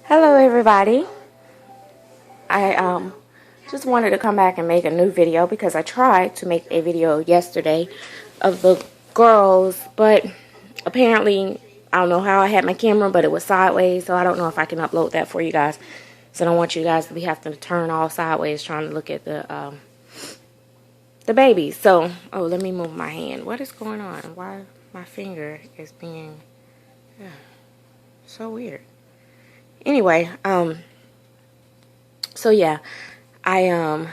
Hello everybody. I just wanted to come back and make a new video because I tried to make a video yesterday of the girls, but apparently I don't know how I had my camera, but it was sideways, so I don't know if I can upload that for you guys. So I don't want you guys to be having to turn all sideways trying to look at the babies. So, oh, let me move my hand. What is going on? Why my finger is being so weird? Anyway, so yeah, long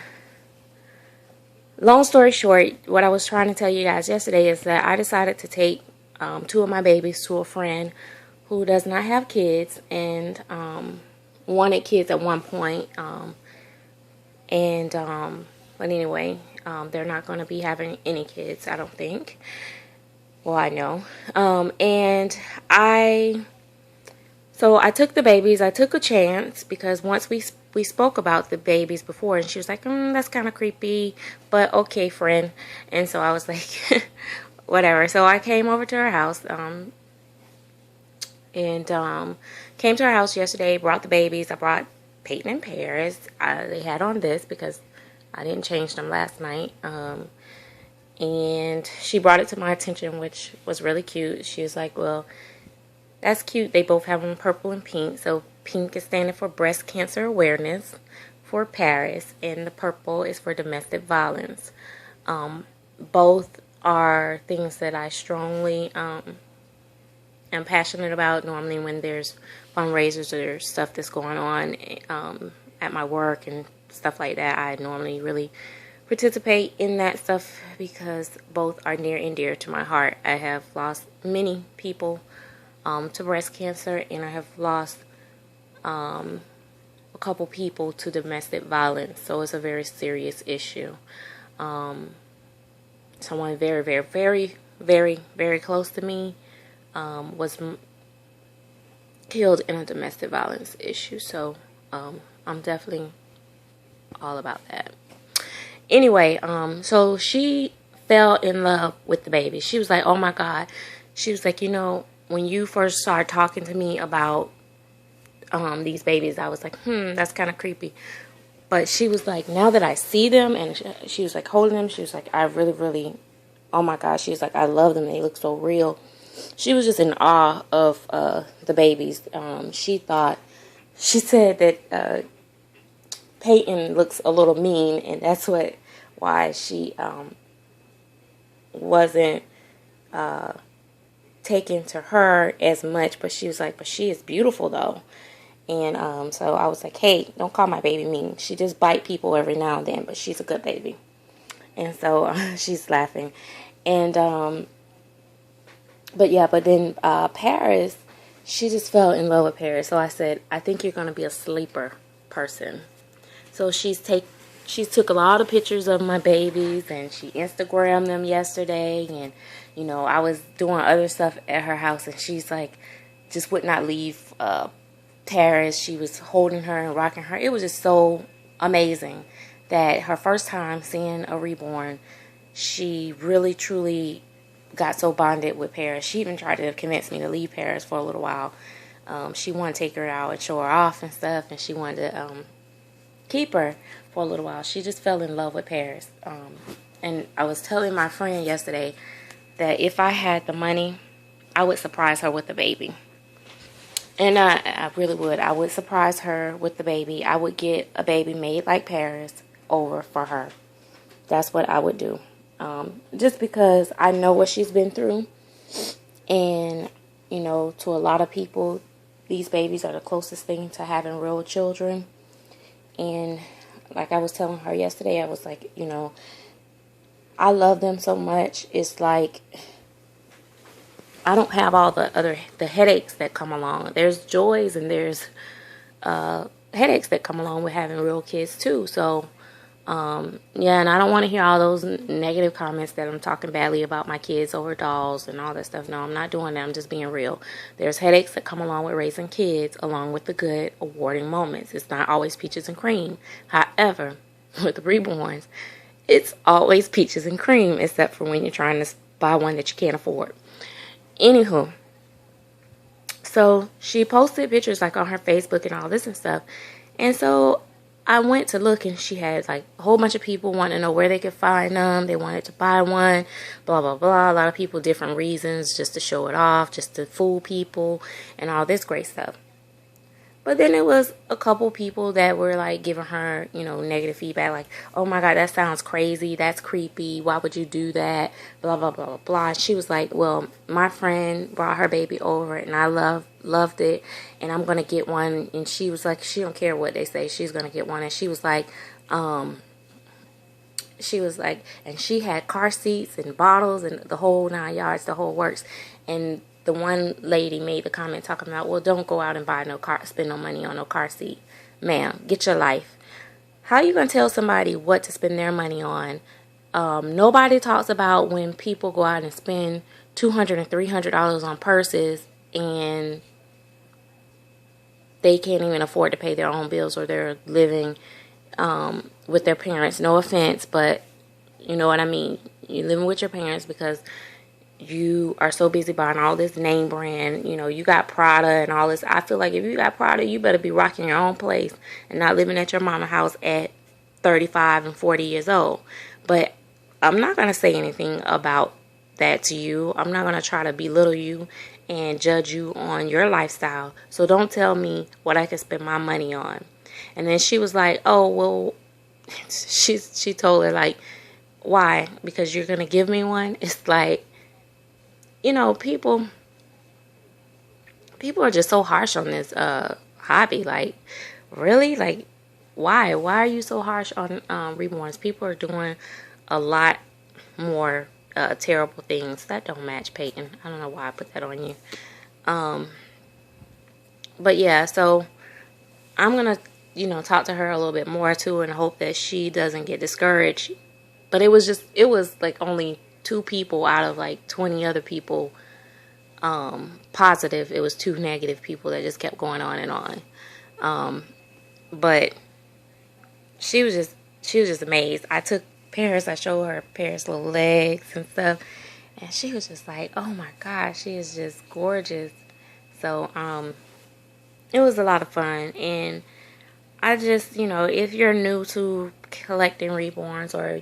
story short, what I was trying to tell you guys yesterday is that I decided to take two of my babies to a friend who does not have kids and wanted kids at one point. But anyway, they're not going to be having any kids, I don't think. Well, I know. So I took the babies. I took a chance because once we spoke about the babies before, and she was like, that's kind of creepy, but okay, friend. And so I was like, whatever. So I came over to her house, and came to her house yesterday, brought the babies. I brought Peyton and Paris. They had on this because I didn't change them last night. And she brought it to my attention, which was really cute. She was like, well, that's cute. They both have them purple and pink. So pink is standing for breast cancer awareness for Paris, and the purple is for domestic violence. Both are things that I strongly am passionate about. Normally when there's fundraisers or stuff that's going on at my work and stuff like that, I normally really participate in that stuff because both are near and dear to my heart. I have lost many people to breast cancer, and I have lost a couple people to domestic violence, so it's a very serious issue. Someone very, very, very, very, very close to me was killed in a domestic violence issue, so I'm definitely all about that. Anyway, so she fell in love with the baby. She was like, oh my God. She was like, when you first started talking to me about these babies, I was like, that's kind of creepy. But she was like, now that I see them, and she was like holding them, she was like, I really, really, oh my gosh, she was like, I love them. They look so real. She was just in awe of the babies. She said that Peyton looks a little mean, and that's why she wasn't taken to her as much, but she was like, but she is beautiful though. And so I was like, hey, don't call my baby mean. She just bite people every now and then, but she's a good baby. And so she's laughing. And but then Paris, she just fell in love with Paris. So I said, I think you're going to be a sleeper person. So she took a lot of pictures of my babies, and she Instagrammed them yesterday. And I was doing other stuff at her house, and she's like, just would not leave Paris. She was holding her and rocking her. It was just so amazing that her first time seeing a reborn, she really truly got so bonded with Paris. She even tried to convince me to leave Paris for a little while. She wanted to take her out and show her off and stuff, and she wanted to keep her for a little while. She just fell in love with Paris. And I was telling my friend yesterday that if I had the money, I would surprise her with the baby. And I really would. I would surprise her with the baby. I would get a baby made like Paris over for her. That's what I would do. Just because I know what she's been through. And, to a lot of people, these babies are the closest thing to having real children. And like I was telling her yesterday, I was like, I love them so much. It's like I don't have all the headaches that come along. There's joys and there's headaches that come along with having real kids too. So yeah, and I don't want to hear all those negative comments that I'm talking badly about my kids over dolls and all that stuff. No, I'm not doing that. I'm just being real. There's headaches that come along with raising kids, along with the good, rewarding moments. It's not always peaches and cream. However, with the reborns, it's always peaches and cream, except for when you're trying to buy one that you can't afford. Anywho, So she posted pictures like on her Facebook and all this and stuff. And so I went to look, and she had like a whole bunch of people wanting to know where they could find them. They wanted to buy one, blah, blah, blah. A lot of people, different reasons, just to show it off, just to fool people and all this great stuff. But then it was a couple people that were like giving her, negative feedback, like, oh my God, that sounds crazy. That's creepy. Why would you do that? Blah, blah, blah, blah, blah. She was like, well, my friend brought her baby over and I loved it, and I'm going to get one. And she was like, she don't care what they say. She's going to get one. And she was like, and she had car seats and bottles and the whole 9 yards, the whole works. And the one lady made the comment talking about, well, don't go out and spend no money on no car seat. Ma'am, get your life. How are you going to tell somebody what to spend their money on? Nobody talks about when people go out and spend $200 and $300 on purses and they can't even afford to pay their own bills, or they're living with their parents. No offense, but you know what I mean. You're living with your parents because you are so busy buying all this name brand. You got Prada and all this. I feel like if you got Prada, you better be rocking your own place and not living at your mama's house at 35 and 40 years old. But I'm not going to say anything about that to you. I'm not going to try to belittle you and judge you on your lifestyle. So don't tell me what I can spend my money on. And then she was like, oh, well, she told her, like, why? Because you're going to give me one? It's like, people are just so harsh on this hobby. Like, really? Like, why? Why are you so harsh on reborns? People are doing a lot more terrible things. That don't match, Peyton. I don't know why I put that on you. But yeah, so I'm going to, talk to her a little bit more too, and hope that she doesn't get discouraged. But it was like only 2 people out of like 20 other people positive. It was 2 negative people that just kept going on and on. But she was just amazed. I took Paris, I showed her Paris' little legs and stuff, and she was just like, oh my gosh, she is just gorgeous. So it was a lot of fun. And I just, if you're new to collecting reborns, or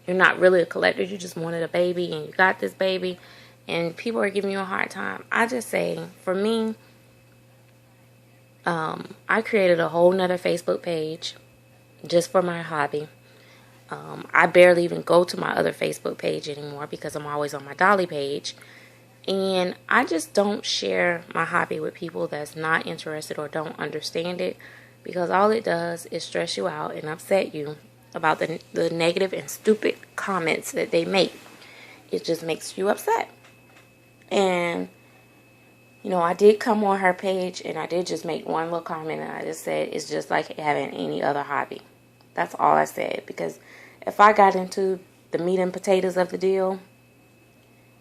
you're not really a collector, you just wanted a baby and you got this baby and people are giving you a hard time, I just say, for me, I created a whole nother Facebook page just for my hobby. I barely even go to my other Facebook page anymore because I'm always on my Dolly page. And I just don't share my hobby with people that's not interested or don't understand it, because all it does is stress you out and upset you about the negative and stupid comments that they make. It just makes you upset. And, I did come on her page and I did just make one little comment, and I just said it's just like having any other hobby. That's all I said, because if I got into the meat and potatoes of the deal,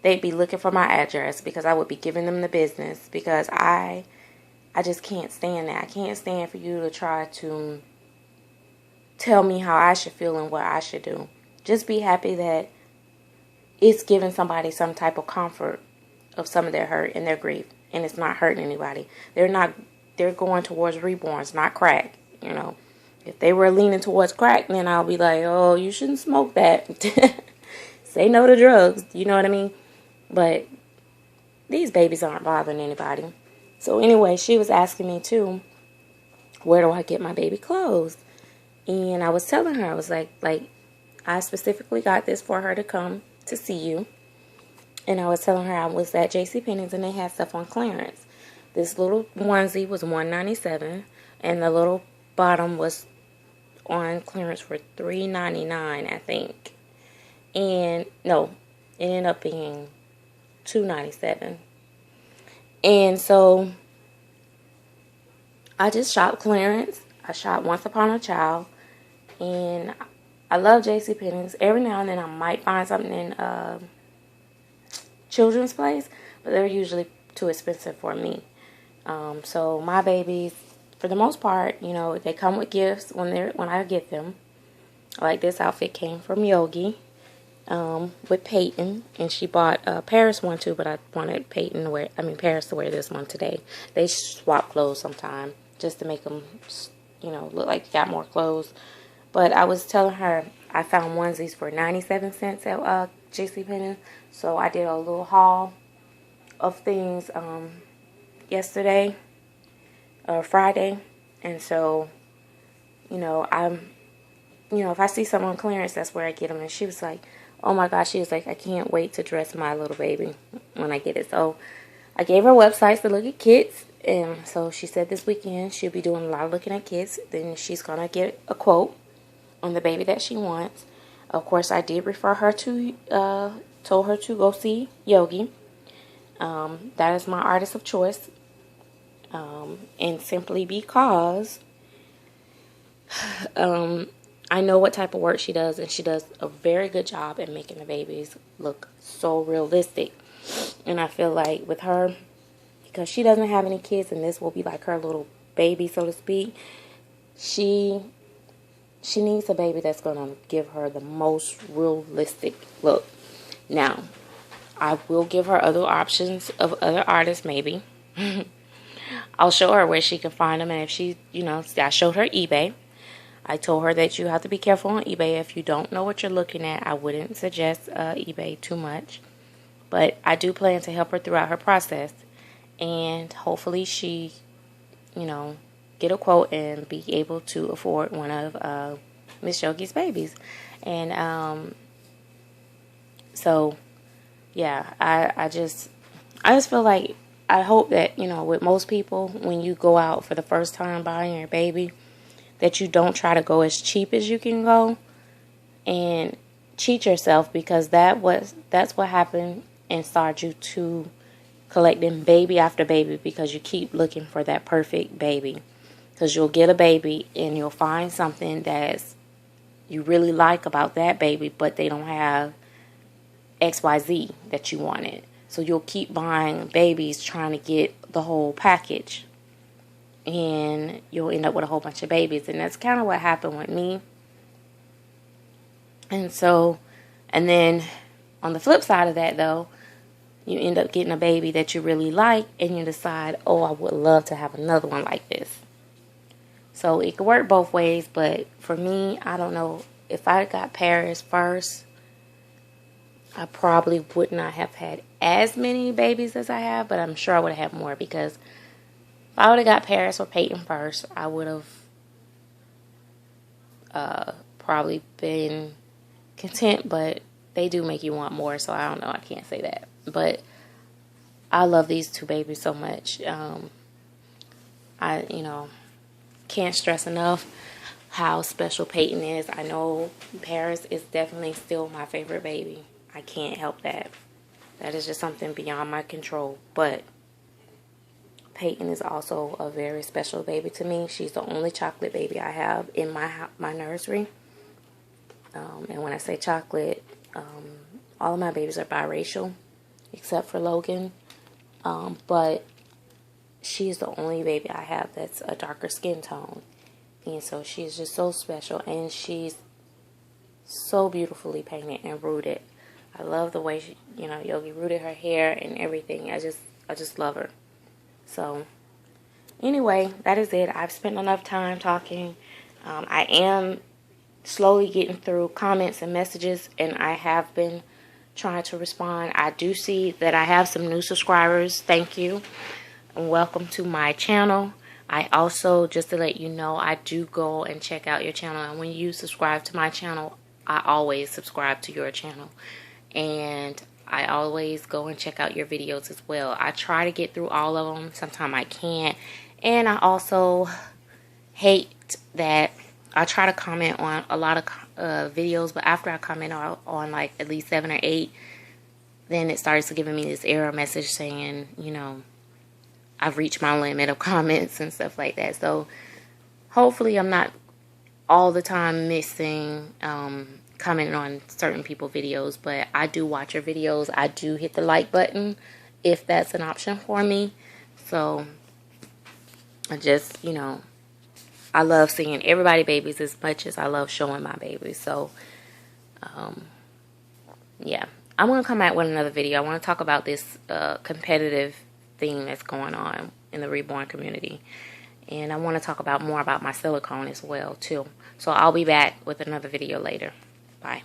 they'd be looking for my address because I would be giving them the business, because I just can't stand that. I can't stand for you to try to tell me how I should feel and what I should do. Just be happy that it's giving somebody some type of comfort of some of their hurt and their grief, and it's not hurting anybody. They're going towards reborns, not crack. If they were leaning towards crack, then I'll be like, oh, you shouldn't smoke that. Say no to drugs. You know what I mean? But these babies aren't bothering anybody. So anyway, she was asking me too, where do I get my baby clothes? And I was telling her, I was like, I specifically got this for her to come to see you. And I was telling her I was at JCPenney's and they had stuff on clearance. This little onesie was $197, and the little bottom was on clearance for $3.99, I think. And no, it ended up being $2.97. And so I just shopped clearance. I shopped Once Upon a Child, and I love JCPenney's. Every now and then I might find something in Children's Place, but they're usually too expensive for me. So my babies, for the most part, they come with gifts when I get them. Like this outfit came from Yogi, with Peyton, and she bought Paris one too, but I wanted Paris to wear this one today. They swap clothes sometime just to make them, look like they got more clothes. But I was telling her I found onesies for 97 cents at JCPenney, so I did a little haul of things yesterday or Friday, and so if I see something on clearance, that's where I get them. And she was like, oh my gosh, she was like, I can't wait to dress my little baby when I get it. So I gave her websites to look at kits. And so she said this weekend she'll be doing a lot of looking at kits. Then she's going to get a quote on the baby that she wants. Of course, I did refer her to, told her to go see Yogi. That is my artist of choice. And simply because I know what type of work she does, and she does a very good job at making the babies look so realistic. And I feel like with her, because she doesn't have any kids, and this will be like her little baby, so to speak, she needs a baby that's going to give her the most realistic look. Now, I will give her other options of other artists, maybe. I'll show her where she can find them, and if she, I showed her eBay. I told her that you have to be careful on eBay. If you don't know what you're looking at, I wouldn't suggest eBay too much. But I do plan to help her throughout her process. And hopefully she, get a quote and be able to afford one of Miss Yogi's babies. And so, yeah, I just feel like, I hope that, with most people, when you go out for the first time buying your baby, that you don't try to go as cheap as you can go and cheat yourself, because that's what happened and started you to collecting baby after baby, because you keep looking for that perfect baby. Because you'll get a baby and you'll find something that you really like about that baby, but they don't have XYZ that you wanted. So you'll keep buying babies trying to get the whole package. And you'll end up with a whole bunch of babies. And that's kind of what happened with me. And then on the flip side of that, though, you end up getting a baby that you really like, and you decide, oh, I would love to have another one like this. So it could work both ways, but for me, I don't know. If I got Paris first, I probably would not have had as many babies as I have, but I'm sure I would have had more, because if I would have got Paris or Peyton first, I would have probably been content, but they do make you want more, so I don't know. I can't say that. But I love these two babies so much. I can't stress enough how special Peyton is. I know Paris is definitely still my favorite baby. I can't help that. That is just something beyond my control. But Peyton is also a very special baby to me. She's the only chocolate baby I have in my nursery. And when I say chocolate, all of my babies are biracial, except for Logan. But she's the only baby I have that's a darker skin tone. And so she's just so special. And she's so beautifully painted and rooted. I love the way she, Yogi rooted her hair and everything. I just love her. So, anyway, that is it. I've spent enough time talking. I am slowly getting through comments and messages, and I have been trying to respond. I do see that I have some new subscribers. Thank you, and welcome to my channel. I also, just to let you know, I do go and check out your channel, and when you subscribe to my channel, I always subscribe to your channel. And I always go and check out your videos as well. I try to get through all of them. Sometimes I can't. And I also hate that I try to comment on a lot of videos, but after I comment on like at least 7 or 8, then it starts giving me this error message saying, I've reached my limit of comments and stuff like that. So hopefully I'm not all the time missing commenting on certain people's videos, but I do watch your videos. I do hit the like button if that's an option for me. So I just, I love seeing everybody babies as much as I love showing my babies. So yeah, I'm going to come out with another video. I want to talk about this competitive thing that's going on in the reborn community. And I want to talk about more about my silicone as well, too. So I'll be back with another video later. Bye.